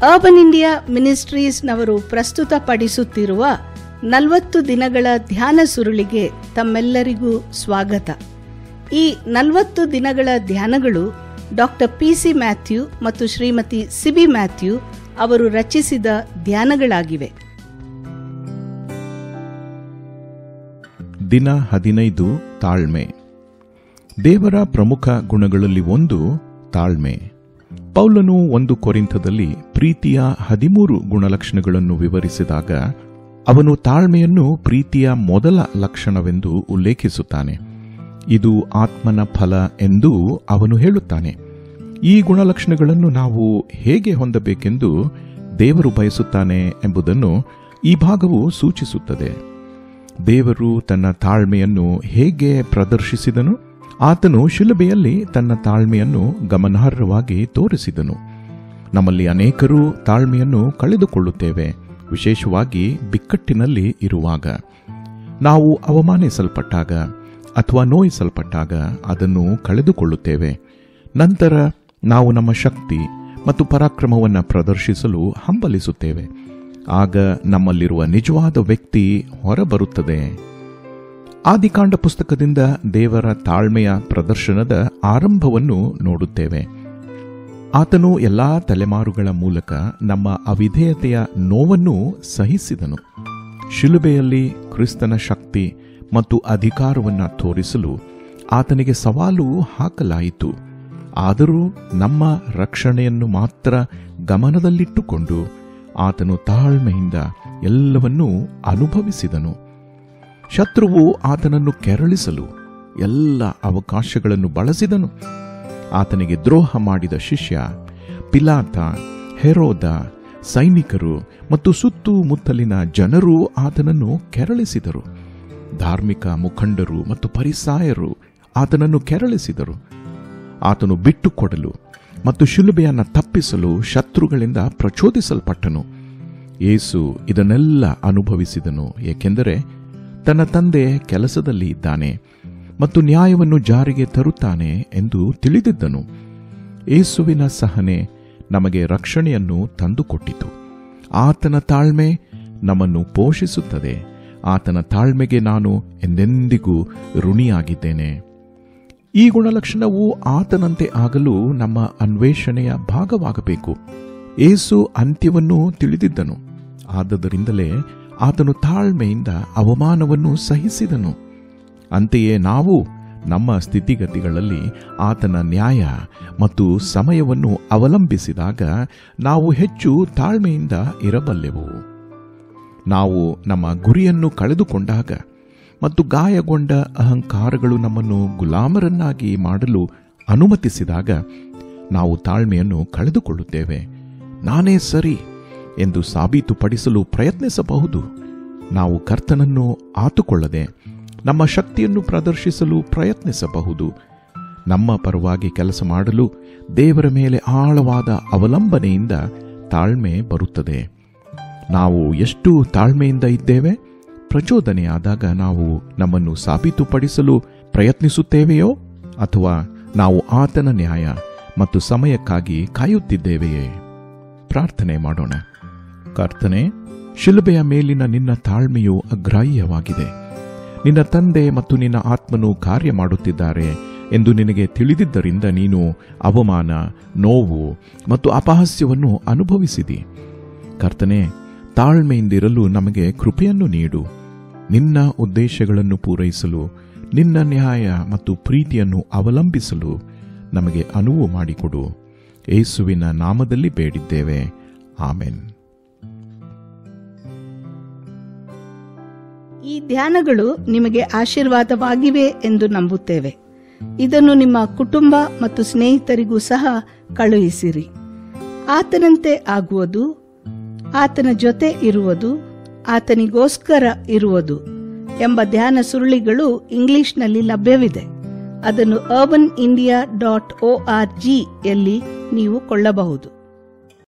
Urban India ಮಿನಿಸ್ಟ್ರೀಸ್ನವರು ಪ್ರಸ್ತುತಪಡಿಸುತ್ತಿರುವ 40 ದಿನಗಳ ಧ್ಯಾನ ಸುರುಳಿಗೆ ತಮ್ಮೆಲ್ಲರಿಗೂ ಸ್ವಾಗತ. ಈ 40 ದಿನಗಳ ಧ್ಯಾನಗಳು ಡಾಕ್ಟರ್ ಪಿಸಿ ಮ್ಯಾಥ್ಯೂ ಮತ್ತು ಶ್ರೀಮತಿ ಸಿಬಿ ಮ್ಯಾಥ್ಯೂ ಅವರು ರಚಿಸಿದ ಧ್ಯಾನಗಳಾಗಿವೆ. ದಿನ 15 ತಾಳ್ಮೆ. ದೇವರ ಪ್ರಮುಖ ಗುಣಗಳಲ್ಲಿ ಒಂದು ತಾಳ್ಮೆ. ಪೌಲನು 1 ಕೊರಿಂಥದಲ್ಲಿ ಪ್ರೀತಿಯ 13 ಗುಣಲಕ್ಷಣಗಳನ್ನು ವಿವರಿಸಿದಾಗ ಅವನು ತಾಳ್ಮೆಯನ್ನು ಪ್ರೀತಿಯ ಮೊದಲ ಲಕ್ಷಣವೆಂದು ಉಲ್ಲೇಖಿಸುತ್ತಾನೆ. ಇದು ಆತ್ಮನ ಫಲ ಎಂದು ಅವನು ಹೇಳುತ್ತಾನೆ. ಈ ಗುಣಲಕ್ಷಣಗಳನ್ನು ನಾವು ಹೇಗೆ ಹೊಂದಬೇಕೆಂದು ದೇವರು ಬಯಸುತ್ತಾನೆ ಎಂಬುದನ್ನು ಈ ಭಾಗವು ಸೂಚಿಸುತ್ತದೆ. ದೇವರು ತನ್ನ ತಾಳ್ಮೆಯನ್ನು ಹೇಗೆ ಪ್ರದರ್ಶಿಸಿದನು? ಆತನು ಶಿಲುಬೆಯಲ್ಲಿ ತನ್ನ ತಾಳ್ಮೆಯನ್ನು ಗಮನಾರ್ಹವಾಗಿ ತೋರಿಸಿದನು. ನಮ್ಮಲ್ಲಿ ಅನೇಕರು ತಾಳ್ಮೆಯನ್ನು ಕಳೆದುಕೊಳ್ಳುತ್ತೇವೆ, ವಿಶೇಷವಾಗಿ ಬಿಕ್ಕಟ್ಟಿನಲ್ಲಿ ಇರುವಾಗ. ನಾವು ಅವಮಾನಿಸಲ್ಪಟ್ಟಾಗ ಅಥವಾ ನೋಯಿಸಲ್ಪಟ್ಟಾಗ ಅದನ್ನು ಕಳೆದುಕೊಳ್ಳುತ್ತೇವೆ. ನಂತರ ನಾವು ನಮ್ಮ ಶಕ್ತಿ ಮತ್ತು ಪರಾಕ್ರಮವನ್ನು ಪ್ರದರ್ಶಿಸಲು ಹಂಬಲಿಸುತ್ತೇವೆ. ಆಗ ನಮ್ಮಲ್ಲಿರುವ ನಿಜವಾದ ವ್ಯಕ್ತಿ ಹೊರಬರುತ್ತದೆ. ಆದಿಕಾಂಡ ಪುಸ್ತಕದಿಂದ ದೇವರ ತಾಳ್ಮೆಯ ಪ್ರದರ್ಶನದ ಆರಂಭವನ್ನು ನೋಡುತ್ತೇವೆ. ಆತನು ಎಲ್ಲಾ ತಲೆಮಾರುಗಳ ಮೂಲಕ ನಮ್ಮ ಅವಿಧೇಯತೆಯ ನೋವನ್ನು ಸಹಿಸಿದನು. ಶಿಲುಬೆಯಲ್ಲಿ ಕ್ರಿಸ್ತನ ಶಕ್ತಿ ಮತ್ತು ಅಧಿಕಾರವನ್ನು ತೋರಿಸಲು ಆತನಿಗೆ ಸವಾಲು ಹಾಕಲಾಯಿತು. ಆದರೂ ನಮ್ಮ ರಕ್ಷಣೆಯನ್ನು ಮಾತ್ರ ಗಮನದಲ್ಲಿಟ್ಟುಕೊಂಡು ಆತನು ತಾಳ್ಮೆಯಿಂದ ಎಲ್ಲವನ್ನೂ ಅನುಭವಿಸಿದನು. ಶತ್ರುವು ಆತನನ್ನು ಕೆರಳಿಸಲು ಎಲ್ಲ ಅವಕಾಶಗಳನ್ನು ಬಳಸಿದನು. ಆತನಿಗೆ ದ್ರೋಹ ಮಾಡಿದ ಶಿಷ್ಯ, ಪಿಲಾತ, ಹೆರೋದ, ಸೈನಿಕರು ಮತ್ತು ಸುತ್ತಮುತ್ತಲಿನ ಜನರು ಆತನನ್ನು ಕೆರಳಿಸಿದರು. ಧಾರ್ಮಿಕ ಮುಖಂಡರು ಮತ್ತು ಫರಿಸಾಯರು ಆತನನ್ನು ಕೆರಳಿಸಿದರು. ಆತನು ಬಿಟ್ಟುಕೊಡಲು ಮತ್ತು ಶಿಲುಬೆಯನ್ನು ತಪ್ಪಿಸಲು ಶತ್ರುಗಳಿಂದ ಪ್ರಚೋದಿಸಲ್ಪಟ್ಟನು. ಯೇಸು ಇದನ್ನೆಲ್ಲ ಅನುಭವಿಸಿದನು, ಏಕೆಂದರೆ ತನ್ನ ತಂದೆ ಕೆಲಸದಲ್ಲಿ ಇದ್ದಾನೆ ಮತ್ತು ನ್ಯಾಯವನ್ನು ಜಾರಿಗೆ ತರುತ್ತಾನೆ ಎಂದು ತಿಳಿದಿದ್ದನು. ಯೇಸುವಿನ ಸಹನೆ ನಮಗೆ ರಕ್ಷಣೆಯನ್ನು ತಂದುಕೊಟ್ಟಿತು. ಆತನ ತಾಳ್ಮೆ ನಮ್ಮನ್ನು ಪೋಷಿಸುತ್ತದೆ. ಆತನ ತಾಳ್ಮೆಗೆ ನಾನು ಎಂದೆಂದಿಗೂ ಋಣಿಯಾಗಿದ್ದೇನೆ. ಈ ಗುಣಲಕ್ಷಣವು ಆತನಂತೆ ಆಗಲು ನಮ್ಮ ಅನ್ವೇಷಣೆಯ ಭಾಗವಾಗಬೇಕು. ಯೇಸು ಅಂತ್ಯವನ್ನು ತಿಳಿದಿದ್ದನು. ಆದ್ದರಿಂದಲೇ ಆತನು ತಾಳ್ಮೆಯಿಂದ ಅವಮಾನವನ್ನು ಸಹಿಸಿದನು. ಅಂತೆಯೇ ನಾವು ನಮ್ಮ ಸ್ಥಿತಿಗತಿಗಳಲ್ಲಿ ಆತನ ನ್ಯಾಯ ಮತ್ತು ಸಮಯವನ್ನು ಅವಲಂಬಿಸಿದಾಗ ನಾವು ಹೆಚ್ಚು ತಾಳ್ಮೆಯಿಂದ ಇರಬಲ್ಲೆವು. ನಾವು ನಮ್ಮ ಗುರಿಯನ್ನು ಕಳೆದುಕೊಂಡಾಗ ಮತ್ತು ಗಾಯಗೊಂಡ ಅಹಂಕಾರಗಳು ನಮ್ಮನ್ನು ಗುಲಾಮರನ್ನಾಗಿ ಮಾಡಲು ಅನುಮತಿಸಿದಾಗ ನಾವು ತಾಳ್ಮೆಯನ್ನು ಕಳೆದುಕೊಳ್ಳುತ್ತೇವೆ. ನಾನೇ ಸರಿ ಎಂದು ಸಾಬೀತುಪಡಿಸಲು ಪ್ರಯತ್ನಿಸಬಹುದು. ನಾವು ಕರ್ತನನ್ನು ಆತುಕೊಳ್ಳದೆ ನಮ್ಮ ಶಕ್ತಿಯನ್ನು ಪ್ರದರ್ಶಿಸಲು ಪ್ರಯತ್ನಿಸಬಹುದು. ನಮ್ಮ ಪರವಾಗಿ ಕೆಲಸ ಮಾಡಲು ದೇವರ ಮೇಲೆ ಆಳವಾದ ಅವಲಂಬನೆಯಿಂದ ತಾಳ್ಮೆ ಬರುತ್ತದೆ. ನಾವು ಎಷ್ಟು ತಾಳ್ಮೆಯಿಂದ ಇದ್ದೇವೆ? ಪ್ರಚೋದನೆಯಾದಾಗ ನಾವು ನಮ್ಮನ್ನು ಸಾಬೀತುಪಡಿಸಲು ಪ್ರಯತ್ನಿಸುತ್ತೇವೆಯೋ ಅಥವಾ ನಾವು ಆತನ ನ್ಯಾಯ ಮತ್ತು ಸಮಯಕ್ಕಾಗಿ ಕಾಯುತ್ತಿದ್ದೇವೆಯೇ? ಪ್ರಾರ್ಥನೆ ಮಾಡೋಣ. ಕರ್ತನೇ, ಶಿಲುಬೆಯ ಮೇಲಿನ ನಿನ್ನ ತಾಳ್ಮೆಯು ಅಗ್ರಾಹ್ಯವಾಗಿದೆ. ನಿನ್ನ ತಂದೆ ಮತ್ತು ನಿನ್ನ ಆತ್ಮನು ಕಾರ್ಯ ಮಾಡುತ್ತಿದ್ದಾರೆ ಎಂದು ನಿನಗೆ ತಿಳಿದಿದ್ದರಿಂದ ನೀನು ಅವಮಾನ, ನೋವು ಮತ್ತು ಅಪಹಾಸ್ಯವನ್ನು ಅನುಭವಿಸಿದಿ. ಕರ್ತನೇ, ತಾಳ್ಮೆಯಿಂದಿರಲು ನಮಗೆ ಕೃಪೆಯನ್ನು ನೀಡು. ನಿನ್ನ ಉದ್ದೇಶಗಳನ್ನು ಪೂರೈಸಲು, ನಿನ್ನ ನ್ಯಾಯ ಮತ್ತು ಪ್ರೀತಿಯನ್ನು ಅವಲಂಬಿಸಲು ನಮಗೆ ಅನುವು ಮಾಡಿಕೊಡು. ಯೇಸುವಿನ ನಾಮದಲ್ಲಿ ಬೇಡಿದ್ದೇವೆ, ಆಮೆನ್. ಈ ಧ್ಯಾನಗಳು ನಿಮಗೆ ಆಶೀರ್ವಾದವಾಗಿವೆ ಎಂದು ನಂಬುತ್ತೇವೆ. ಇದನ್ನು ನಿಮ್ಮ ಕುಟುಂಬ ಮತ್ತು ಸ್ನೇಹಿತರಿಗೂ ಸಹ ಕಳುಹಿಸಿರಿ. ಆತನಂತೆ ಆಗುವುದು, ಆತನ ಜೊತೆ ಇರುವುದು, ಆತನಿಗೋಸ್ಕರ ಇರುವುದು ಎಂಬ ಧ್ಯಾನ ಸುರುಳಿಗಳು ಇಂಗ್ಲಿಷ್ನಲ್ಲಿ ಲಭ್ಯವಿದೆ. ಅದನ್ನು urbanindia.org ಯಲ್ಲಿ ನೀವು ಕೊಳ್ಳಬಹುದು.